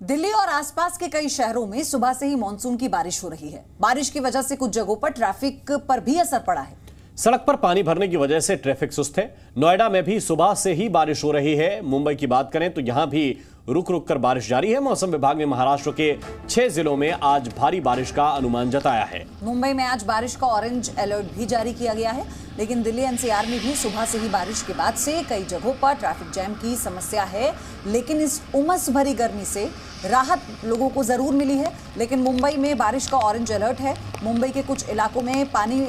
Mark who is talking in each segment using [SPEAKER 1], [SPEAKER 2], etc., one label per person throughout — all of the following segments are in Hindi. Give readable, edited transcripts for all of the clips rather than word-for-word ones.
[SPEAKER 1] दिल्ली और आसपास के कई शहरों में सुबह से ही मानसून की बारिश हो रही है। बारिश की वजह से कुछ जगहों पर ट्रैफिक पर भी असर पड़ा है।
[SPEAKER 2] सड़क पर पानी भरने की वजह से ट्रैफिक सुस्त है। नोएडा में भी सुबह से ही बारिश हो रही है। मुंबई की बात करें तो यहां भी रुक रुक कर बारिश जारी है। मौसम विभाग ने महाराष्ट्र के 6 जिलों में आज भारी बारिश का अनुमान जताया है।
[SPEAKER 1] मुंबई में आज बारिश का ऑरेंज अलर्ट भी जारी किया गया है, लेकिन दिल्ली एनसीआर में भी सुबह से ही बारिश के बाद से कई जगहों पर ट्रैफिक जैम की समस्या है। लेकिन इस उमस भरी गर्मी से राहत लोगों को जरूर मिली है। लेकिन मुंबई में बारिश का ऑरेंज अलर्ट है। मुंबई के कुछ इलाकों में पानी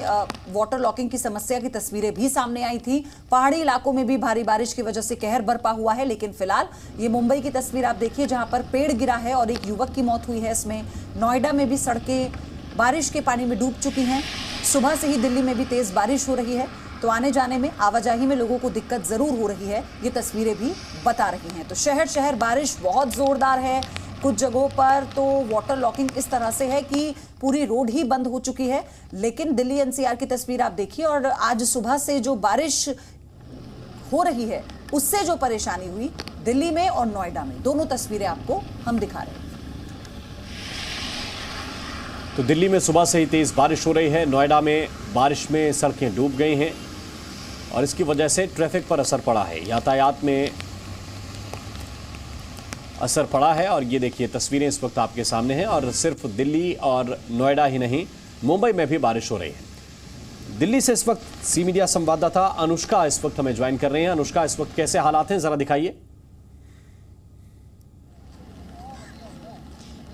[SPEAKER 1] वाटर लॉकिंग की समस्या की तस्वीरें भी सामने आई थी। पहाड़ी इलाकों में भी भारी बारिश की वजह से कहर बरपा हुआ है। लेकिन फिलहाल ये मुंबई की तस्वीर आप देखिए, जहां पर पेड़ गिरा है और एक युवक की मौत हुई है इसमें। नोएडा में भी सड़कें बारिश के पानी में डूब चुकी हैं। सुबह से ही दिल्ली में भी तेज बारिश हो रही है, तो आने जाने में, आवाजाही में लोगों को दिक्कत जरूर हो रही है। ये तस्वीरें भी बता रही हैं। तो शहर शहर बारिश बहुत जोरदार है। कुछ जगहों पर तो वाटर लॉकिंग इस तरह से है कि पूरी रोड ही बंद हो चुकी है। लेकिन दिल्ली एनसीआर की तस्वीर आप देखिए, और आज सुबह से जो बारिश हो रही है उससे जो परेशानी हुई दिल्ली में और नोएडा में, दोनों तस्वीरें आपको हम दिखा रहे हैं।
[SPEAKER 2] तो दिल्ली में सुबह से ही तेज बारिश हो रही है। नोएडा में बारिश में सड़कें डूब गई हैं और इसकी वजह से ट्रैफिक पर असर पड़ा है, यातायात में असर पड़ा है। और ये देखिए तस्वीरें इस वक्त आपके सामने हैं। और सिर्फ दिल्ली और नोएडा ही नहीं, मुंबई में भी बारिश हो रही है। दिल्ली से इस वक्त सी मीडिया संवाददाता अनुष्का इस वक्त हमें ज्वाइन कर रहे हैं। अनुष्का, इस वक्त कैसे हालात हैं, जरा दिखाइए।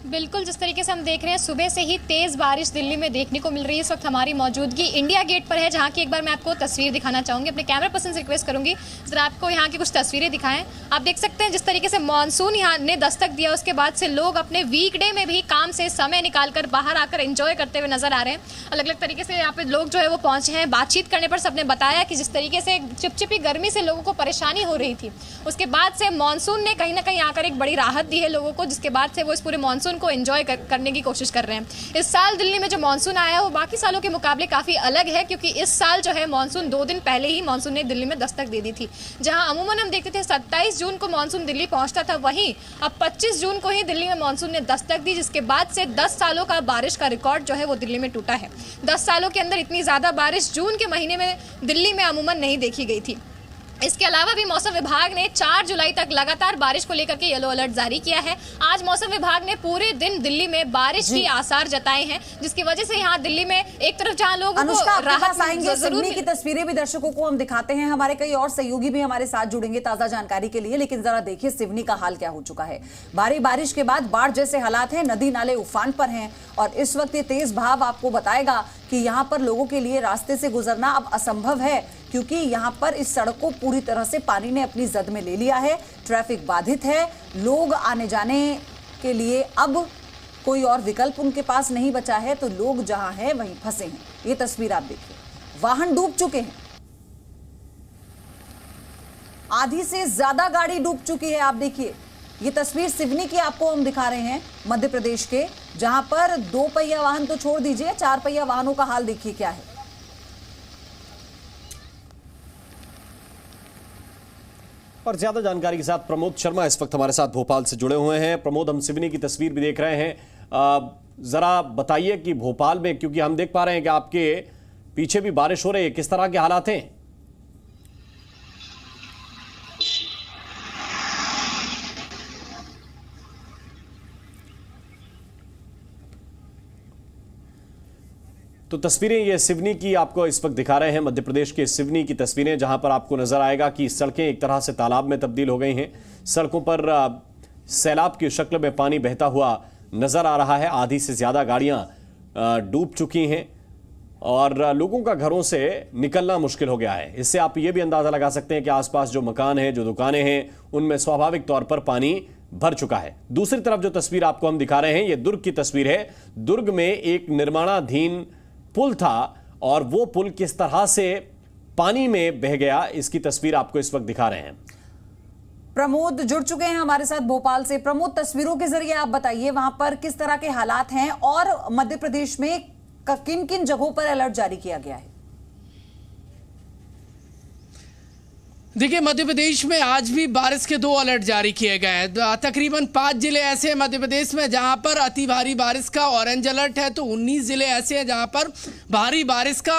[SPEAKER 3] बिल्कुल, जिस तरीके से हम देख रहे हैं सुबह से ही तेज बारिश दिल्ली में देखने को मिल रही है। इस वक्त हमारी मौजूदगी इंडिया गेट पर है, जहां की एक बार मैं आपको तस्वीर दिखाना चाहूंगी। अपने कैमरा पर्सन से रिक्वेस्ट करूंगी जरा आपको यहाँ की कुछ तस्वीरें दिखाएं। आप देख सकते हैं जिस तरीके से मानसून यहाँ ने दस्तक दिया, उसके बाद से लोग अपने वीकडे में भी काम से समय निकालकर बाहर आकर एंजॉय करते हुए नजर आ रहे हैं। अलग अलग तरीके से यहाँ पे लोग जो है वो पहुंचे हैं। बातचीत करने पर सबने बताया कि जिस तरीके से चिपचिपी गर्मी से लोगों को परेशानी हो रही थी, उसके बाद से मानसून ने कहीं ना कहीं आकर एक बड़ी राहत दी है लोगों को, जिसके बाद से वो इस पूरे मानसून को एंजॉय करने की कोशिश कर रहे हैं। इस साल दिल्ली में जो मानसून आया है वो बाकी सालों के मुकाबले काफी अलग है, क्योंकि इस साल जो है मानसून 2 दिन पहले ही मानसून ने दिल्ली में दस्तक दे दी थी। जहां अमूमन हम देखते थे 27 जून को मानसून दिल्ली पहुंचता था, वहीं अब 25 जून को ही दिल्ली में मानसून ने दस्तक दी, जिसके बाद से 10 सालों का बारिश का रिकॉर्ड जो है वो दिल्ली में टूटा है। 10 सालों के अंदर इतनी ज्यादा बारिश जून के महीने में दिल्ली में अमूमन नहीं देखी गई थी। इसके अलावा भी मौसम विभाग ने 4 जुलाई तक लगातार बारिश को लेकर के येलो अलर्ट जारी किया है। आज मौसम विभाग ने पूरे दिन दिल्ली में बारिश की आसार जताए हैं, जिसकी वजह से यहाँ दिल्ली में एक तरफ जहाँ लोगों को राहत
[SPEAKER 1] आएंगे, सिडनी की तस्वीरें भी दर्शकों को हम दिखाते हैं। हमारे कई और सहयोगी भी हमारे साथ जुड़ेंगे ताजा जानकारी के लिए। लेकिन जरा देखिए सिडनी का हाल क्या हो चुका है। भारी बारिश के बाद बाढ़ जैसे हालात हैं, नदी नाले उफान पर हैं और इस वक्त ये तेज बहाव आपको बताएगा कि यहाँ पर लोगों के लिए रास्ते से गुजरना अब असंभव है, क्योंकि यहाँ पर इस सड़क को पूरी तरह से पानी ने अपनी जद में ले लिया है। ट्रैफिक बाधित है। लोग आने जाने के लिए अब कोई और विकल्प उनके पास नहीं बचा है, तो लोग जहां हैं वहीं फंसे हैं। ये तस्वीर आप देखिए, वाहन डूब चुके हैं। आधी से ज्यादा गाड़ी डूब चुकी है। आप देखिए ये तस्वीर सिवनी की आपको हम दिखा रहे हैं, मध्य प्रदेश के, जहां पर 2 पहिया वाहन तो छोड़ दीजिए, 4 पहिया वाहनों का हाल देखिए क्या है।
[SPEAKER 2] और ज्यादा जानकारी के साथ प्रमोद शर्मा इस वक्त हमारे साथ भोपाल से जुड़े हुए हैं। प्रमोद, हम सिवनी की तस्वीर भी देख रहे हैं। जरा बताइए कि भोपाल में, क्योंकि हम देख पा रहे हैं कि आपके पीछे भी बारिश हो रही है, किस तरह के हालात हैं? तो तस्वीरें ये सिवनी की आपको इस वक्त दिखा रहे हैं, मध्य प्रदेश के सिवनी की तस्वीरें, जहां पर आपको नजर आएगा कि सड़कें एक तरह से तालाब में तब्दील हो गई हैं। सड़कों पर सैलाब की शक्ल में पानी बहता हुआ नजर आ रहा है। आधी से ज्यादा गाड़ियां डूब चुकी हैं और लोगों का घरों से निकलना मुश्किल हो गया है। इससे आप ये भी अंदाजा लगा सकते हैं कि आसपास जो मकान हैं, जो दुकानें हैं, उनमें स्वाभाविक तौर पर पानी भर चुका है। दूसरी तरफ जो तस्वीर आपको हम दिखा रहे हैं, ये दुर्ग की तस्वीर है। दुर्ग में एक निर्माणाधीन पुल था और वो पुल किस तरह से पानी में बह गया, इसकी तस्वीर आपको इस वक्त दिखा रहे हैं।
[SPEAKER 1] प्रमोद जुड़ चुके हैं हमारे साथ भोपाल से। प्रमोद, तस्वीरों के जरिए आप बताइए वहां पर किस तरह के हालात हैं और मध्य प्रदेश में किन किन जगहों पर अलर्ट जारी किया गया है।
[SPEAKER 4] देखिए, मध्य प्रदेश में आज भी बारिश के 2 अलर्ट जारी किए गए हैं। तकरीबन 5 जिले ऐसे हैं मध्य प्रदेश में जहां पर अति भारी बारिश का ऑरेंज अलर्ट है, तो 19 जिले ऐसे हैं जहां पर भारी बारिश का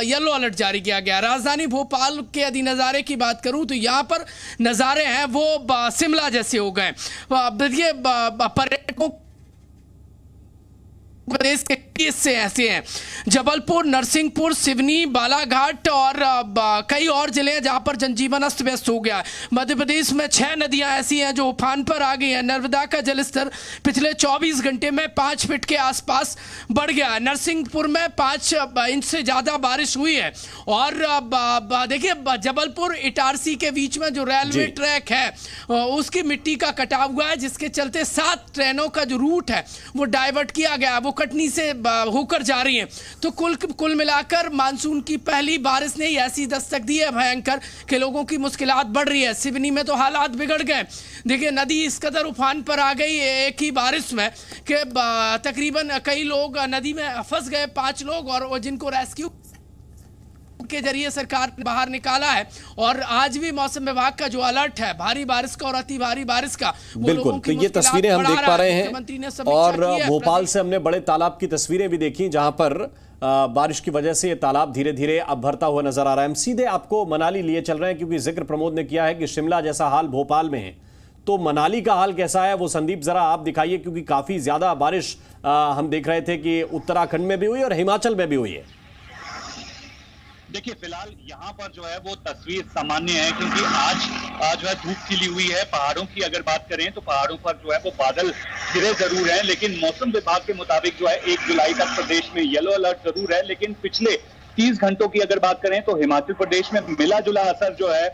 [SPEAKER 4] येलो अलर्ट जारी किया गया। राजधानी भोपाल के यदि नज़ारे की बात करूं तो यहां पर नज़ारे हैं वो शिमला जैसे हो गए। देखिए, पर्यटकों प्रदेश के हिस्से ऐसे हैं, जबलपुर, नरसिंहपुर, सिवनी, बालाघाट और कई और जिले हैं जहां पर जनजीवन अस्त व्यस्त हो गया है। मध्य प्रदेश में 6 नदियां ऐसी हैं जो उफान पर आ गई हैं। नर्मदा का जलस्तर पिछले 24 घंटे में 5 फीट के आसपास बढ़ गया है। नरसिंहपुर में 5 इंच से ज़्यादा बारिश हुई है। और देखिए, जबलपुर इटारसी के बीच में जो रेलवे ट्रैक है उसकी मिट्टी का कटाव हुआ है, जिसके चलते 7 ट्रेनों का जो रूट है वो डाइवर्ट किया गया, वो कटनी से होकर जा रही हैं। तो कुल मिलाकर मानसून की पहली बारिश ने ही ऐसी दस्तक दी है भयंकर कि लोगों की मुश्किलात बढ़ रही है। सिवनी में तो हालात बिगड़ गए। देखिए, नदी इस कदर उफान पर आ गई एक ही बारिश में कि तकरीबन कई लोग नदी में फंस गए, 5 लोग, और जिनको रेस्क्यू के जरिए सरकार ने बाहर निकाला है। और आज भी मौसम विभाग का जो अलर्ट है भारी बारिश का और अति भारी बारिश का,
[SPEAKER 2] बिल्कुल, तो ये तस्वीरें हम देख पा रहे हैं। और भोपाल से हमने बड़े तालाब की तस्वीरें भी देखी जहां पर बारिश की वजह से ये तालाब धीरे धीरे अब भरता हुआ नजर आ रहा है। हम सीधे आपको मनाली लिए चल रहे हैं क्योंकि जिक्र प्रमोद ने किया है कि शिमला जैसा हाल भोपाल में है, तो मनाली का हाल कैसा है वो संदीप जरा आप दिखाइए, क्योंकि काफी ज्यादा बारिश हम देख रहे थे कि उत्तराखंड में भी हुई और हिमाचल में भी हुई है।
[SPEAKER 5] देखिए, फिलहाल यहाँ पर जो है वो तस्वीर सामान्य है, क्योंकि आज जो है धूप खिली हुई है। पहाड़ों की अगर बात करें तो पहाड़ों पर जो है वो बादल घिरे जरूर हैं, लेकिन मौसम विभाग के मुताबिक जो है 1 जुलाई तक प्रदेश में येलो अलर्ट जरूर है। लेकिन पिछले 30 घंटों की अगर बात करें तो हिमाचल प्रदेश में मिला जुला असर जो है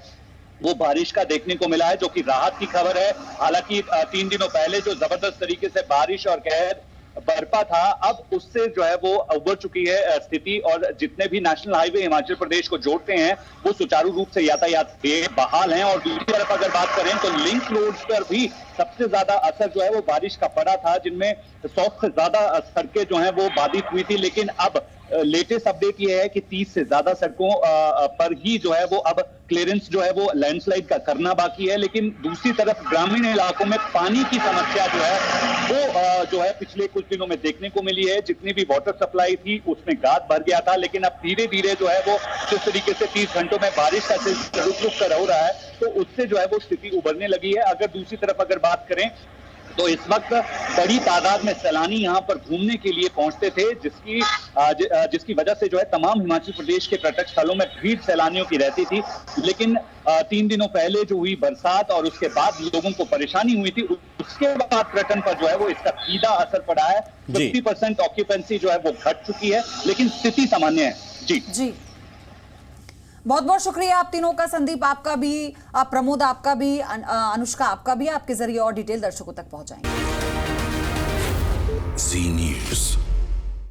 [SPEAKER 5] वो बारिश का देखने को मिला है, जो कि राहत की खबर है। हालांकि 3 दिनों पहले जो जबरदस्त तरीके से बारिश और कहर बरपा था, अब उससे जो है वो उबर चुकी है स्थिति, और जितने भी नेशनल हाईवे हिमाचल प्रदेश को जोड़ते हैं वो सुचारू रूप से यातायात बहाल हैं। और दूसरी तरफ अगर बात करें तो लिंक रोड्स पर भी सबसे ज्यादा असर जो है वो बारिश का पड़ा था, जिनमें 100 से ज्यादा सड़कें जो हैं वो बाधित हुई थी। लेकिन अब लेटेस्ट अपडेट ये है कि 30 से ज्यादा सड़कों पर ही जो है वो अब क्लियरेंस जो है वो लैंडस्लाइड का करना बाकी है। लेकिन दूसरी तरफ ग्रामीण इलाकों में पानी की समस्या जो है वो जो है पिछले कुछ दिनों में देखने को मिली है। जितनी भी वाटर सप्लाई थी उसमें गाद भर गया था, लेकिन अब धीरे धीरे जो है वो जिस तरीके से 30 घंटों में बारिश का सिलसिला रुक रुक कर हो रहा है, तो उससे जो है वो स्थिति उभरने लगी है। अगर दूसरी तरफ अगर बात करें तो इस वक्त बड़ी तादाद में सैलानी यहाँ पर घूमने के लिए पहुंचते थे, जिसकी वजह से जो है तमाम हिमाचल प्रदेश के पर्यटक स्थलों में भीड़ सैलानियों की रहती थी। लेकिन 3 दिनों पहले जो हुई बरसात और उसके बाद लोगों को परेशानी हुई थी, उसके बाद पर्यटन पर जो है वो इसका सीधा असर पड़ा है। 50% ऑक्यूपेंसी जो है वो घट चुकी है, लेकिन स्थिति सामान्य है। जी
[SPEAKER 1] बहुत बहुत शुक्रिया आप तीनों का, संदीप आपका भी, प्रमोद आपका भी, अनुष्का आपका भी। आपके जरिए और डिटेल दर्शकों तक पहुंचाएंगे।
[SPEAKER 6] जी न्यूज़।